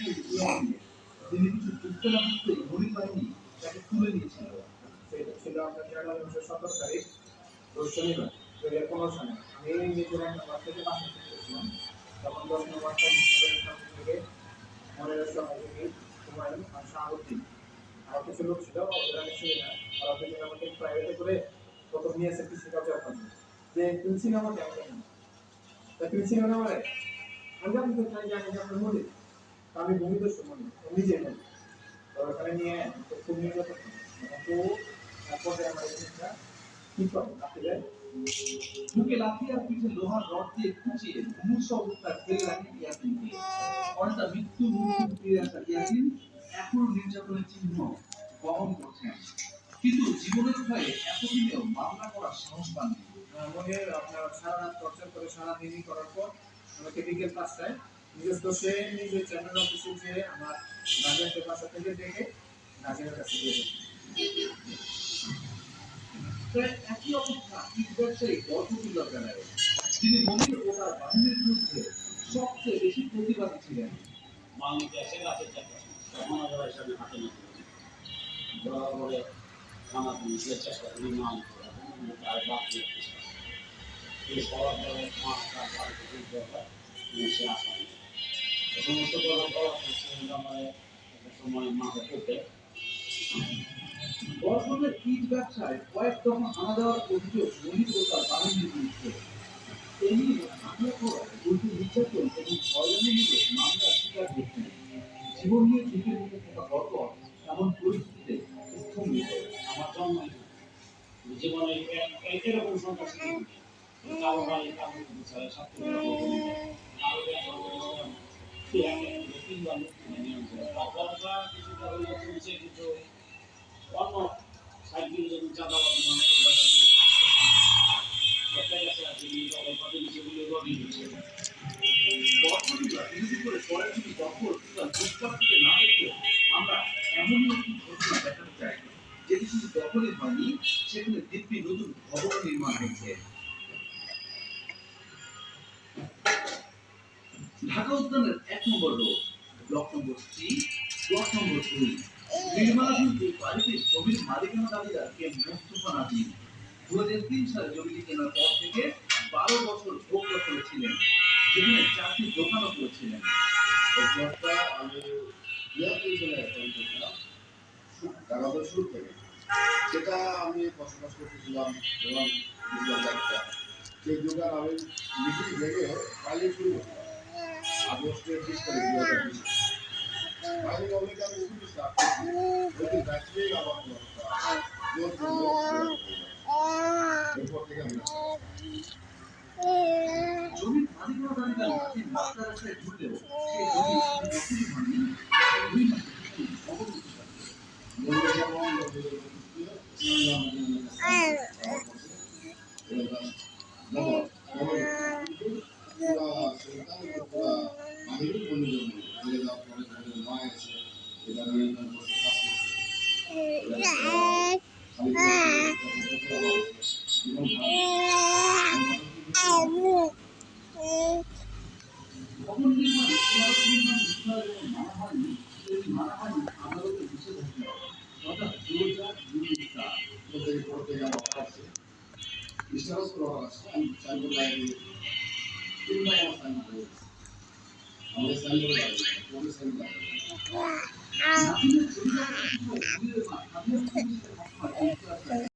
তিনি কিছু বুঝতে না বুঝতেই মনির বাহিনী তাকে তুলে নিয়েছিল। সেটা ছিল আপনার জানুয়ারি মাসের 17 তারিখ, রোজ শনিবার 2015 সালে। আমি নিজের একটা বাস থেকে বাসা করছিলাম, তখন 10 নম্বর থেকে মনের সহযোগী হুমায়ুন আর শাহাবুদ্দিন আর কিছু লোক ছিল, ওদের আমি চিনি না। ওরা দুজন আমাকে প্রাইভেটে করে প্রথম নিয়ে এসে কৃষিকাজের কাজে যে তুমি সিনেমা কেমন, তা তুমি সিনেমা মানে আমি আপনি তো চাই জানি যে আপনার মনে আমি ভূমিদস্যু মনে নিজের মনে তো ওখানে নিয়ে খুব নির্যাতন তো তারপরে আমার জিনিসটা কি পাবো আপনি বুকে লাথি আর পিঠে লোহার রড দিয়ে খুঁচিয়ে মুমূর্ষ অবস্থায় ফেলে রাখেন ইয়াসিনকে। অনেকটা মৃত্যু মুখে ফিরে আসা ইয়াসিন এখনো নির্যাতনের চিহ্ন বহন করছেন, কিন্তু জীবনের ভয়ে এতদিনেও মামলা করার সাহস পাননি। মনে আপনার সারা রাত টর্চার করে সারা দিনই করার পর আমাকে বিকেল 5টায় নিজস্ব সে নিজের চ্যানেল অফিসে যে আমার গার্জিয়ানকে বাসা থেকে ডেকে গার্জিয়ানের কাছে দিয়ে দেয়। একই অবস্থা ইট ব্যবসায়ী গল্পতুল্লাহ জানায় তিনি মনির ও তার বাহিনীর বিরুদ্ধে সবচেয়ে বেশি প্রতিবাদী ছিলেন। মানুষ এসে গাছের চারপাশে মহানগর হিসাবে হাতে না বরাবরে নানা পুলিশের চেষ্টা করি মান তার বাকি এই সবার পরে মাছ তার বাড়িতে তুলতে হয় সে আসা সমস্ত আমার একটা সময় মাথা করতে বর্তমানের ইট ব্যবসায় কয়েক দফা হানা দেওয়ার অভিযোগ মনির ও তার বাহিনীর বিরুদ্ধে। এই নিয়ে হামলা করা দুটি নির্যাতন এবং হয়রানিমূলক মামলার শিকার হয়েছেন। জীবন নিয়ে ঝুঁকির মুখে থাকা বরকত এমন পরিস্থিতিতে স্তম্ভিত। আমার জন্ম জীবনে এরকম সংখ্যা ছিল কারো বাড়ি কারো বিচারে ছাত্র কারো তিনবার তারপর কিছুটা হইলে চলছে, কিন্তু অন্য সাইডগুলো যখন চাঁদাবাদ আমরা এমনই একটি ঘটনা দেখাতে চাই যেটি শুধু দখলই হয়নি, সেখানে দিব্যি নতুন ভবন নির্মাণ হয়েছে। ঢাকা উদ্যানের 1 নম্বর রোড, ব্লক নম্বর 3, ব্লক নম্বর 2 নির্মাণাধীন এই বাড়িটির জমির মালিকানা দাবিদার কে মোস্তফা নাজিম 2003 সালে জমিটি কেনার পর থেকে 12 বছর ভোগ দখলে ছিলেন, যেখানে 4টি দোকানও করেছিলেন। এই প্লটটা আমি 72 সালে অ্যাকাউন্ট করলাম কাগজের শুরু থেকে, যেটা আমি বসবাস করতেছিলাম এবং একটা সেই দোকান আমি মিটিং থেকে ফাইলিং শুরু করলাম আগস্টের 20 তারিখ 2020। ফাইলিং অনেক আমি শুরু স্টার্ট করছি ওই ব্যাচলেই আমার এরপর থেকে আমি জমির মালিকানা দাবিদার নাজিম রাস্তা রাস্তায় ঘুরলেও সেই জমি দখলই হয়নি, 2 মাস অবরুদ্ধ ভবন নির্মাণে মানা হয়নি, যদি মানা হয়নি আদালতের নিষেধাজ্ঞা অর্থাৎ জোরদার বিরোধিতা করতে যাওয়া আছে ইস্টারস করা আছে। আমি সাইনবোর্ড লাগিয়ে 3 মাস আমার সাইনবোর্ড হয়েছে, আমাদের সাইনবোর্ড লাগিয়ে পরে সাইনবোর্ড লাগিয়ে